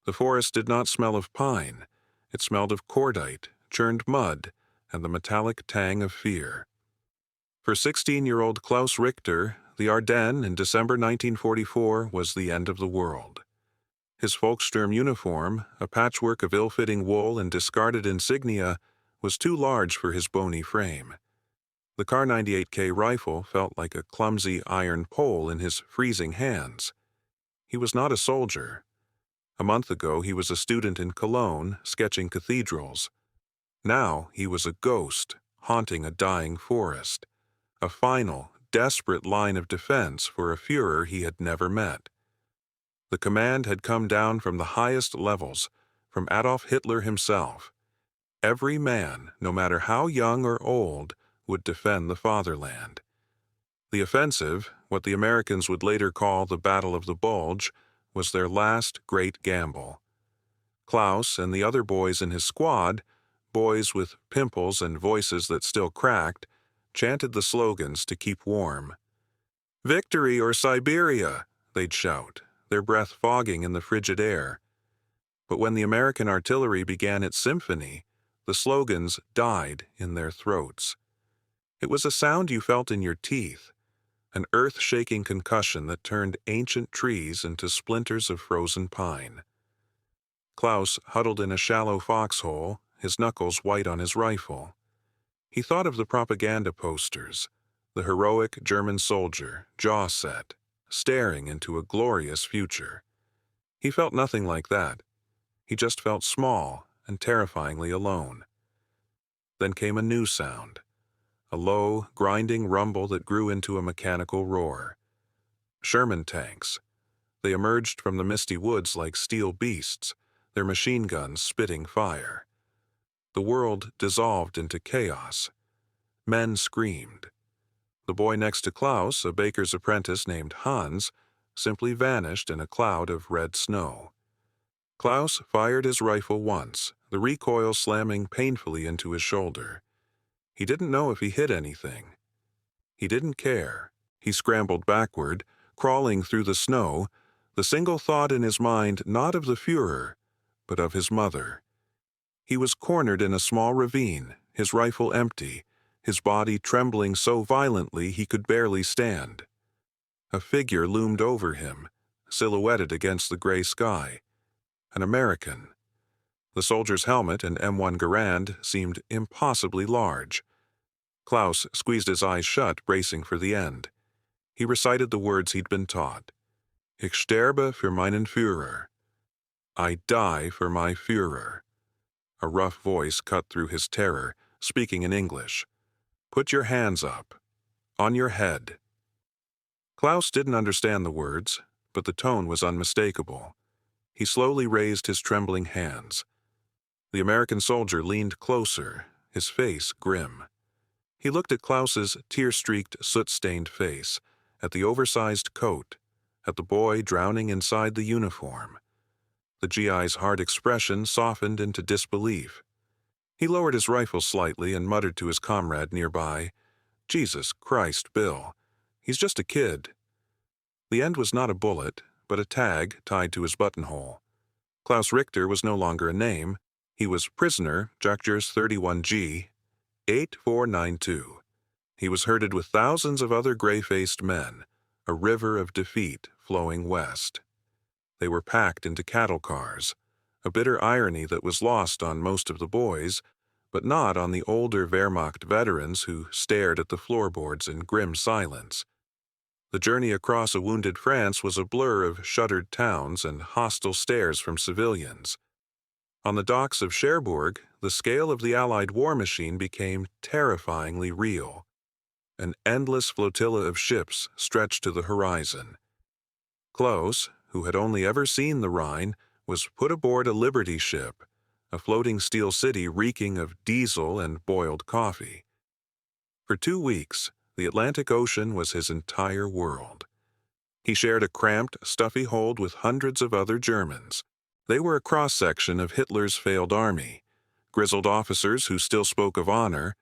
The forest did not smell of pine. It smelled of cordite, churned mud, and the metallic tang of fear. For 16-year-old Klaus Richter, the Ardennes in December 1944 was the end of the world. His Volkssturm uniform, a patchwork of ill-fitting wool and discarded insignia, was too large for his bony frame. The Kar 98K rifle felt like a clumsy iron pole in his freezing hands. He was not a soldier. A month ago he was a student in Cologne, sketching cathedrals. Now he was a ghost, haunting a dying forest. A final, desperate line of defense for a Führer he had never met. The command had come down from the highest levels, from Adolf Hitler himself. Every man, no matter how young or old, would defend the fatherland. The offensive, what the Americans would later call the Battle of the Bulge, was their last great gamble. Klaus and the other boys in his squad, boys with pimples and voices that still cracked, chanted the slogans to keep warm. "Victory or Siberia," they'd shout, their breath fogging in the frigid air. But when the American artillery began its symphony, the slogans died in their throats. It was a sound you felt in your teeth, an earth-shaking concussion that turned ancient trees into splinters of frozen pine. Klaus huddled in a shallow foxhole, his knuckles white on his rifle. He thought of the propaganda posters, the heroic German soldier, jaw set, staring into a glorious future. He felt nothing like that. He just felt small and terrifyingly alone. Then came a new sound, a low, grinding rumble that grew into a mechanical roar. Sherman tanks. They emerged from the misty woods like steel beasts, their machine guns spitting fire. The world dissolved into chaos. Men screamed. The boy next to Klaus, a baker's apprentice named Hans, simply vanished in a cloud of red snow. Klaus fired his rifle once, the recoil slamming painfully into his shoulder. He didn't know if he hit anything. He didn't care. He scrambled backward, crawling through the snow, the single thought in his mind not of the Führer, but of his mother. He was cornered in a small ravine, his rifle empty, his body trembling so violently he could barely stand. A figure loomed over him, silhouetted against the gray sky. An American. The soldier's helmet and M1 Garand seemed impossibly large. Klaus squeezed his eyes shut, bracing for the end. He recited the words he'd been taught. Ich sterbe für meinen Führer. I die for my Führer. A rough voice cut through his terror, speaking in English. Put your hands up. On your head. Klaus didn't understand the words, but the tone was unmistakable. He slowly raised his trembling hands. The American soldier leaned closer, his face grim. He looked at Klaus's tear-streaked, soot-stained face, at the oversized coat, at the boy drowning inside the uniform. The GI's hard expression softened into disbelief. He lowered his rifle slightly and muttered to his comrade nearby, "Jesus Christ, Bill. He's just a kid." The end was not a bullet, but a tag tied to his buttonhole. Klaus Richter was no longer a name. He was prisoner, Jagdjurs 31G, 8492. He was herded with thousands of other gray-faced men, a river of defeat flowing west. They were packed into cattle cars, a bitter irony that was lost on most of the boys, but not on the older Wehrmacht veterans who stared at the floorboards in grim silence. The journey across a wounded France was a blur of shuttered towns and hostile stares from civilians. On the docks of Cherbourg, the scale of the Allied war machine became terrifyingly real. An endless flotilla of ships stretched to the horizon. Klaus, who had only ever seen the Rhine, was put aboard a Liberty ship, a floating steel city reeking of diesel and boiled coffee. For 2 weeks, the Atlantic Ocean was his entire world. He shared a cramped, stuffy hold with hundreds of other Germans. They were a cross-section of Hitler's failed army, grizzled officers who still spoke of honor,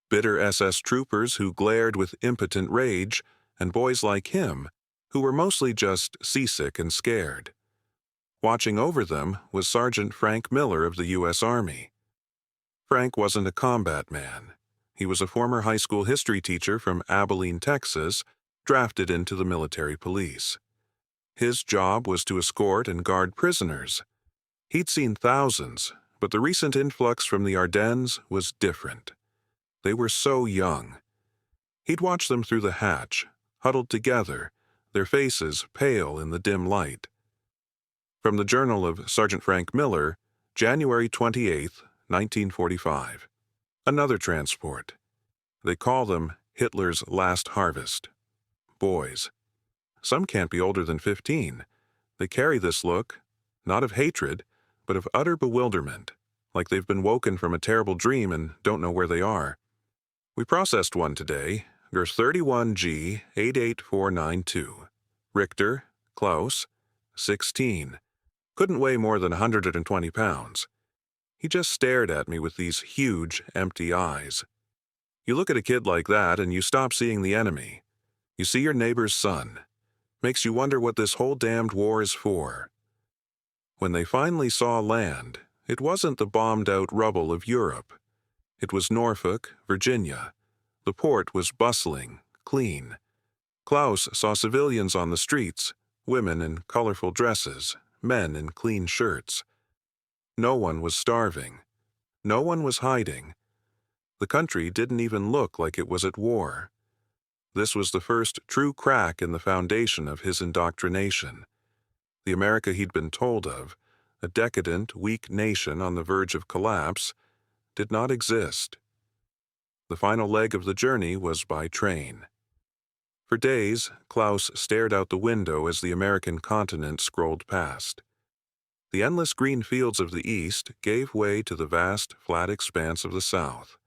bitter SS troopers who glared with impotent rage, and boys like him, who were mostly just seasick and scared. Watching over them was Sergeant Frank Miller of the U.S. Army. Frank wasn't a combat man. He was a former high school history teacher from Abilene, Texas, drafted into the military police. His job was to escort and guard prisoners. He'd seen thousands, but the recent influx from the Ardennes was different. They were so young. He'd watch them through the hatch, huddled together, their faces pale in the dim light. From the Journal of Sergeant Frank Miller, January 28, 1945. Another transport. They call them Hitler's Last Harvest. Boys. Some can't be older than 15. They carry this look, not of hatred, but of utter bewilderment, like they've been woken from a terrible dream and don't know where they are. We processed one today, girth 31G 88492. Richter, Klaus, 16. Couldn't weigh more than 120 pounds. He just stared at me with these huge, empty eyes. You look at a kid like that and you stop seeing the enemy. You see your neighbor's son. Makes you wonder what this whole damned war is for. When they finally saw land, it wasn't the bombed-out rubble of Europe. It was Norfolk, Virginia. The port was bustling, clean. Klaus saw civilians on the streets, women in colorful dresses, men in clean shirts. No one was starving. No one was hiding. The country didn't even look like it was at war. This was the first true crack in the foundation of his indoctrination. The America he'd been told of, a decadent, weak nation on the verge of collapse, did not exist. The final leg of the journey was by train. For days, Klaus stared out the window as the American continent scrolled past. The endless green fields of the east gave way to the vast, flat expanse of the south.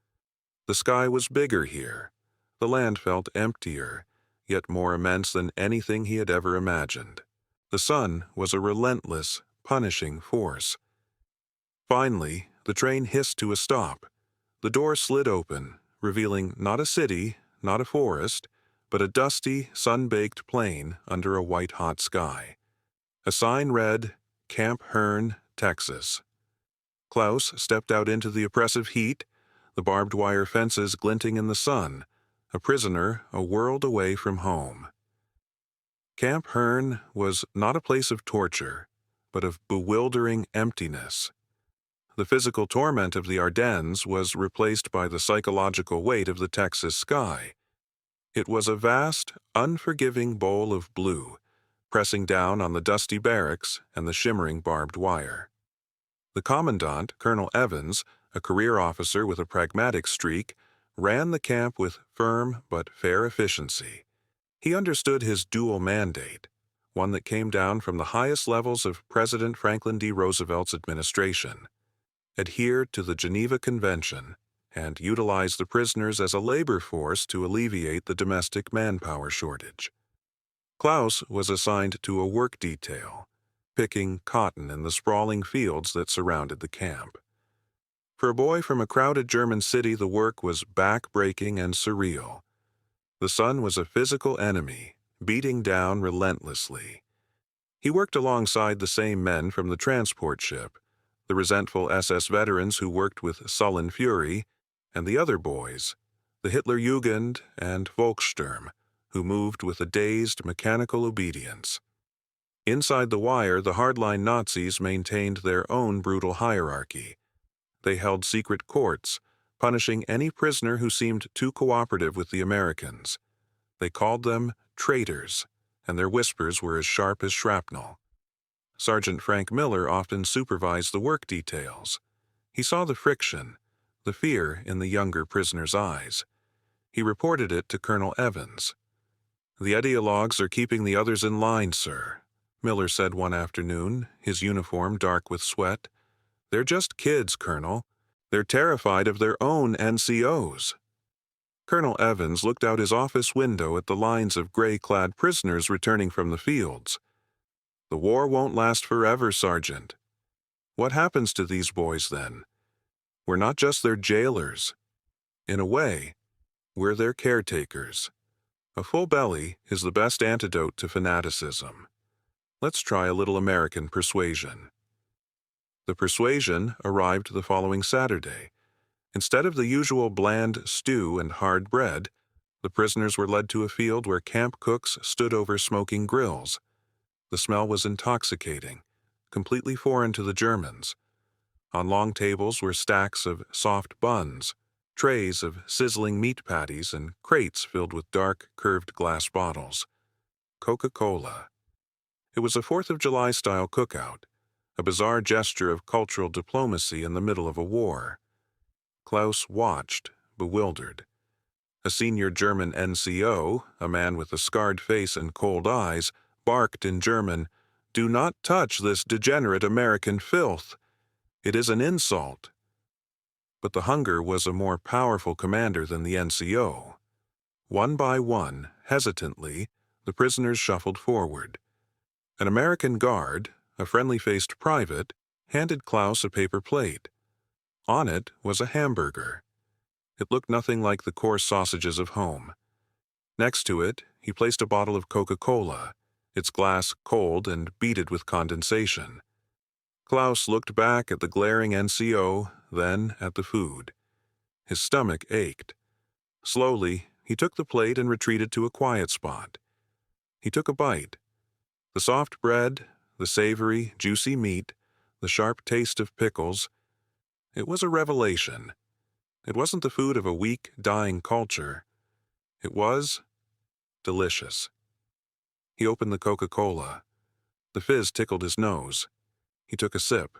The sky was bigger here. The land felt emptier, yet more immense than anything he had ever imagined. The sun was a relentless, punishing force. Finally, the train hissed to a stop. The door slid open, revealing not a city, not a forest, but a dusty, sun-baked plain under a white-hot sky. A sign read, Camp Hearn, Texas. Klaus stepped out into the oppressive heat, the barbed wire fences glinting in the sun, a prisoner a world away from home. Camp Hearn was not a place of torture, but of bewildering emptiness. The physical torment of the Ardennes was replaced by the psychological weight of the Texas sky. It was a vast, unforgiving bowl of blue, pressing down on the dusty barracks and the shimmering barbed wire. The commandant, Colonel Evans, a career officer with a pragmatic streak, ran the camp with firm but fair efficiency. He understood his dual mandate, one that came down from the highest levels of President Franklin D. Roosevelt's administration. Adhere to the Geneva Convention and utilize the prisoners as a labor force to alleviate the domestic manpower shortage. Klaus was assigned to a work detail, picking cotton in the sprawling fields that surrounded the camp. For a boy from a crowded German city, the work was back-breaking and surreal. The sun was a physical enemy, beating down relentlessly. He worked alongside the same men from the transport ship, the resentful SS veterans who worked with sullen fury, and the other boys, the Hitlerjugend and Volkssturm, who moved with a dazed, mechanical obedience. Inside the wire, the hardline Nazis maintained their own brutal hierarchy. They held secret courts, punishing any prisoner who seemed too cooperative with the Americans. They called them traitors, and their whispers were as sharp as shrapnel. Sergeant Frank Miller often supervised the work details. He saw the friction, the fear in the younger prisoners' eyes. He reported it to Colonel Evans. "The ideologues are keeping the others in line, sir," Miller said one afternoon, his uniform dark with sweat. "They're just kids, Colonel. They're terrified of their own NCOs." Colonel Evans looked out his office window at the lines of gray-clad prisoners returning from the fields. "The war won't last forever, Sergeant." "What happens to these boys, then?" "We're not just their jailers. In a way, we're their caretakers. A full belly is the best antidote to fanaticism." Let's try a little American persuasion. The persuasion arrived the following Saturday. Instead of the usual bland stew and hard bread, the prisoners were led to a field where camp cooks stood over smoking grills. The smell was intoxicating, completely foreign to the Germans. On long tables were stacks of soft buns, trays of sizzling meat patties, and crates filled with dark, curved glass bottles. Coca-Cola. It was a 4th of July-style cookout, a bizarre gesture of cultural diplomacy in the middle of a war. Klaus watched, bewildered. A senior German NCO, a man with a scarred face and cold eyes, barked in German, "Do not touch this degenerate American filth. It is an insult." But the hunger was a more powerful commander than the NCO. One by one, hesitantly, the prisoners shuffled forward. An American guard, a friendly-faced private, handed Klaus a paper plate. On it was a hamburger. It looked nothing like the coarse sausages of home. Next to it, he placed a bottle of Coca-Cola, its glass cold and beaded with condensation. Klaus looked back at the glaring NCO, then at the food. His stomach ached. Slowly, he took the plate and retreated to a quiet spot. He took a bite. The soft bread, the savory, juicy meat, the sharp taste of pickles. It was a revelation. It wasn't the food of a weak, dying culture. It was delicious. He opened the Coca-Cola. The fizz tickled his nose. He took a sip.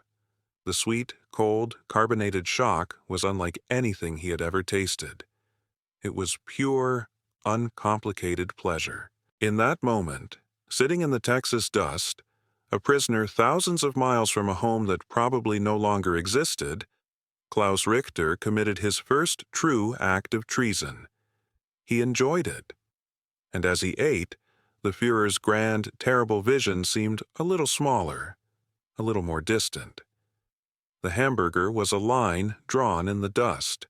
The sweet, cold, carbonated shock was unlike anything he had ever tasted. It was pure, uncomplicated pleasure. In that moment, sitting in the Texas dust, a prisoner thousands of miles from a home that probably no longer existed, Klaus Richter committed his first true act of treason. He enjoyed it. And as he ate, the Führer's grand, terrible vision seemed a little smaller, a little more distant. The hamburger was a line drawn in the dust.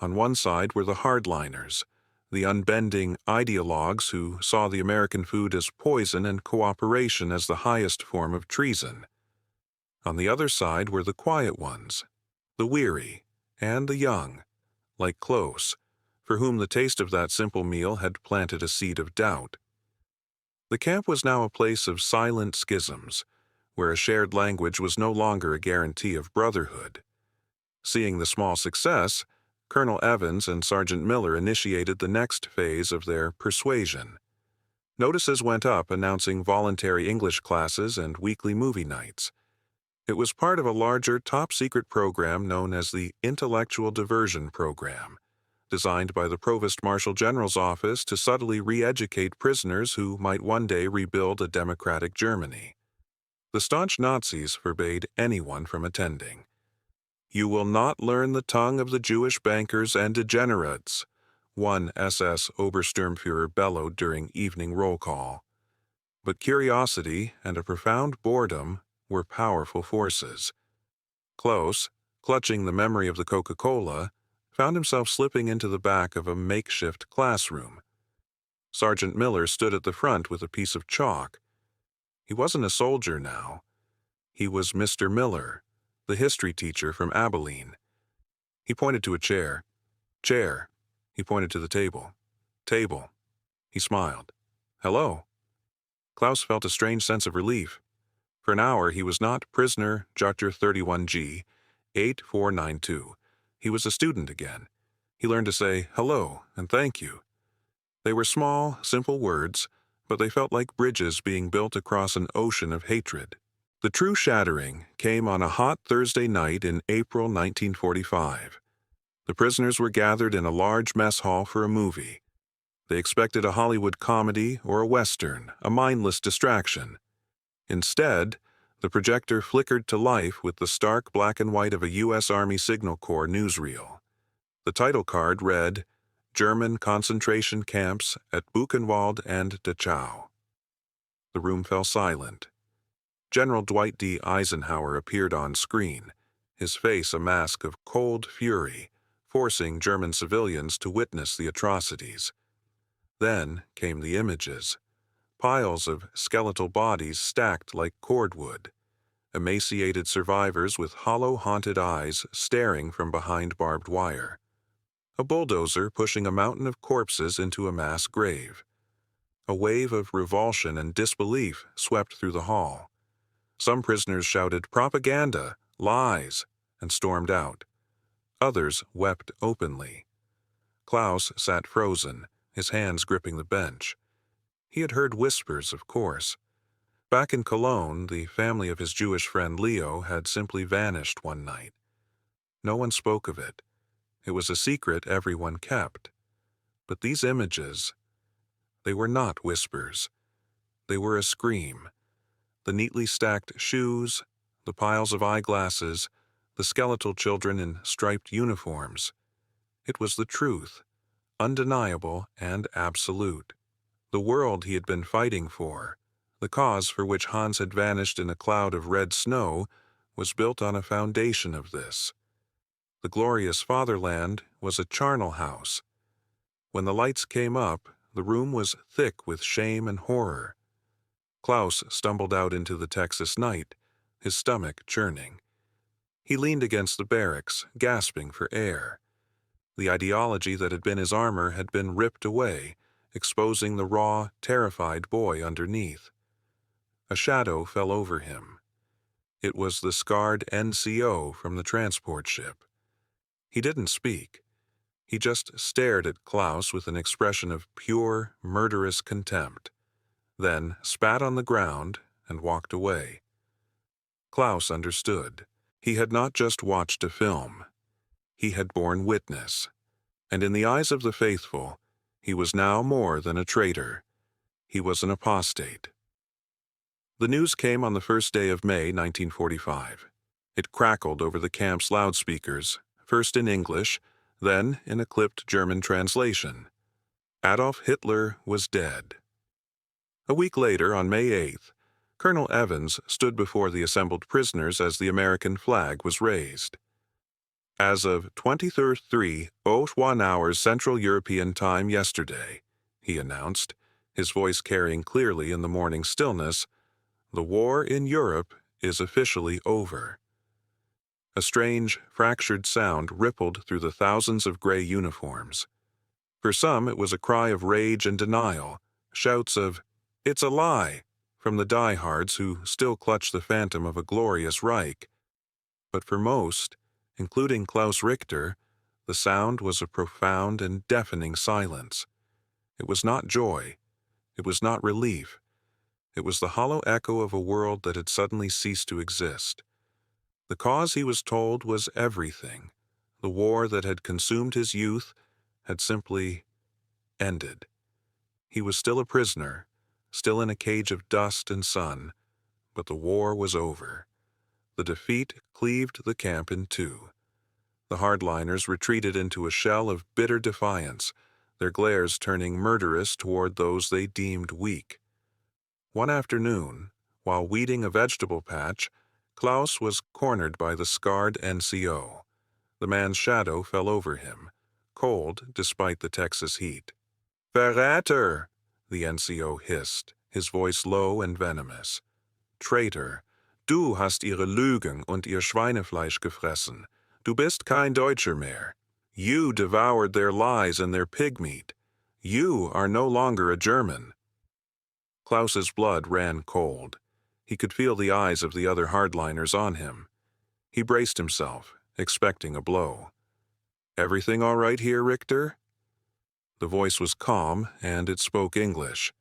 On one side were the hardliners, the unbending ideologues who saw the American food as poison and cooperation as the highest form of treason. On the other side were the quiet ones, the weary and the young, like Klaus, for whom the taste of that simple meal had planted a seed of doubt. The camp was now a place of silent schisms, where a shared language was no longer a guarantee of brotherhood. Seeing the small success, Colonel Evans and Sergeant Miller initiated the next phase of their persuasion. Notices went up announcing voluntary English classes and weekly movie nights. It was part of a larger top-secret program known as the Intellectual Diversion Program, designed by the Provost Marshal General's office to subtly re-educate prisoners who might one day rebuild a democratic Germany. The staunch Nazis forbade anyone from attending. "You will not learn the tongue of the Jewish bankers and degenerates," one SS Obersturmführer bellowed during evening roll call. But curiosity and a profound boredom were powerful forces. Klaus, clutching the memory of the Coca-Cola, found himself slipping into the back of a makeshift classroom. Sergeant Miller stood at the front with a piece of chalk. He wasn't a soldier now. He was Mr. Miller, the history teacher from Abilene. He pointed to a chair. "Chair." He pointed to the table. "Table." He smiled. "Hello." Klaus felt a strange sense of relief. For an hour he was not prisoner Jutter 31G, 8492. He was a student again. He learned to say hello and thank you. They were small, simple words, but they felt like bridges being built across an ocean of hatred. The true shattering came on a hot Thursday night in April 1945. The prisoners were gathered in a large mess hall for a movie. They expected a Hollywood comedy or a Western, a mindless distraction. Instead, the projector flickered to life with the stark black and white of a U.S. Army Signal Corps newsreel. The title card read, "German concentration camps at Buchenwald and Dachau." The room fell silent. General Dwight D. Eisenhower appeared on screen, his face a mask of cold fury, forcing German civilians to witness the atrocities. Then came the images. piles of skeletal bodies stacked like cordwood, emaciated survivors with hollow, haunted eyes staring from behind barbed wire. A bulldozer pushing a mountain of corpses into a mass grave. A wave of revulsion and disbelief swept through the hall. Some prisoners shouted, "Propaganda! Lies!" and stormed out. Others wept openly. Klaus sat frozen, his hands gripping the bench. He had heard whispers, of course. Back in Cologne, the family of his Jewish friend Leo had simply vanished one night. No one spoke of it. It was a secret everyone kept. But these images, they were not whispers. They were a scream. The neatly stacked shoes, the piles of eyeglasses, the skeletal children in striped uniforms. It was the truth, undeniable and absolute. The world he had been fighting for, the cause for which Hans had vanished in a cloud of red snow, was built on a foundation of this. The glorious fatherland was a charnel house. When the lights came up, the room was thick with shame and horror. Klaus stumbled out into the Texas night, his stomach churning. He leaned against the barracks, gasping for air. The ideology that had been his armor had been ripped away, exposing the raw, terrified boy underneath. A shadow fell over him. It was the scarred NCO from the transport ship. He didn't speak. He just stared at Klaus with an expression of pure, murderous contempt, then spat on the ground and walked away. Klaus understood. He had not just watched a film. He had borne witness. And in the eyes of the faithful, he was now more than a traitor. He was an apostate. The news came on the first day of May 1945. It crackled over the camp's loudspeakers, first in English, then in a clipped German translation. Adolf Hitler was dead. A week later, on May 8th, Colonel Evans stood before the assembled prisoners as the American flag was raised. As of 23:01 hours Central European Time yesterday, he announced, his voice carrying clearly in the morning stillness, the war in Europe is officially over. A strange, fractured sound rippled through the thousands of gray uniforms. For some, it was a cry of rage and denial, shouts of, "It's a lie," from the diehards who still clutch the phantom of a glorious Reich. But for most, including Klaus Richter, the sound was a profound and deafening silence. It was not joy. It was not relief. It was the hollow echo of a world that had suddenly ceased to exist. The cause, he was told, was everything. The war that had consumed his youth had simply ended. He was still a prisoner, still in a cage of dust and sun, but the war was over. The defeat cleaved the camp in two. The hardliners retreated into a shell of bitter defiance, their glares turning murderous toward those they deemed weak. One afternoon, while weeding a vegetable patch, Klaus was cornered by the scarred NCO. The man's shadow fell over him, cold despite the Texas heat. "Verräter!" the NCO hissed, his voice low and venomous. "Traitor! Du hast ihre Lügen und ihr Schweinefleisch gefressen. Du bist kein Deutscher mehr. You devoured their lies and their pig meat. You are no longer a German." Klaus's blood ran cold. He could feel the eyes of the other hardliners on him. He braced himself, expecting a blow. "Everything all right here, Richter?" The voice was calm, and it spoke English.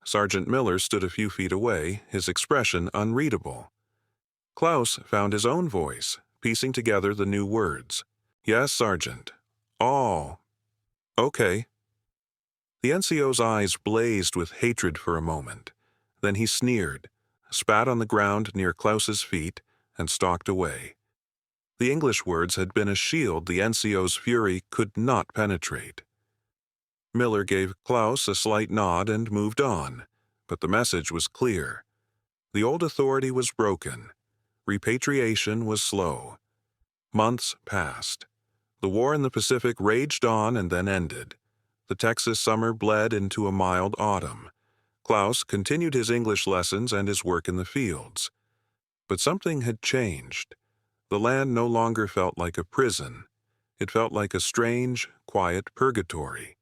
Sergeant Miller stood a few feet away, his expression unreadable. Klaus found his own voice, piecing together the new words. "Yes, Sergeant. All. Okay." The NCO's eyes blazed with hatred for a moment. Then he sneered, spat on the ground near Klaus's feet, and stalked away. The English words had been a shield the NCO's fury could not penetrate. Miller gave Klaus a slight nod and moved on, but the message was clear. The old authority was broken. Repatriation was slow. Months passed. The war in the Pacific raged on and then ended. The Texas summer bled into a mild autumn. Klaus continued his English lessons and his work in the fields. But something had changed. The land no longer felt like a prison. It felt like a strange, quiet purgatory.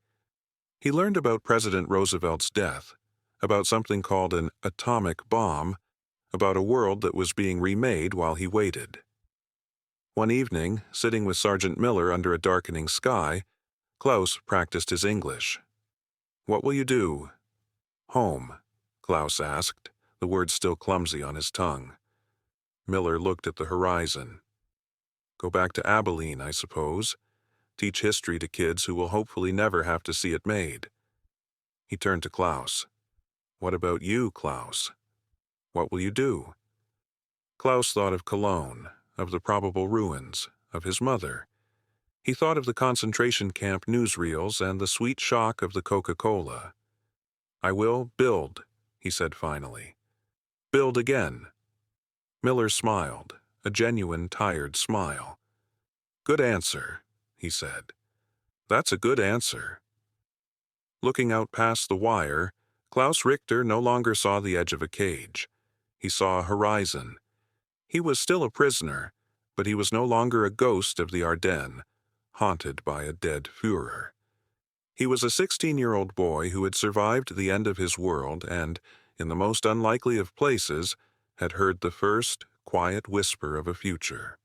He learned about President Roosevelt's death, about something called an atomic bomb, about a world that was being remade while he waited. One evening, sitting with Sergeant Miller under a darkening sky, Klaus practiced his English. "What will you do?" "Home," Klaus asked, the words still clumsy on his tongue. Miller looked at the horizon. "Go back to Abilene, I suppose. Teach history to kids who will hopefully never have to see it made." He turned to Klaus. "What about you, Klaus? What will you do?" Klaus thought of Cologne, of the probable ruins, of his mother. He thought of the concentration camp newsreels and the sweet shock of the Coca-Cola. "I will build," he said finally. "Build again." Miller smiled, a genuine, tired smile. "Good answer," he said. "That's a good answer." Looking out past the wire, Klaus Richter no longer saw the edge of a cage. He saw a horizon. He was still a prisoner, but he was no longer a ghost of the Ardennes, haunted by a dead Führer. He was a 16-year-old boy who had survived the end of his world and, in the most unlikely of places, had heard the first quiet whisper of a future.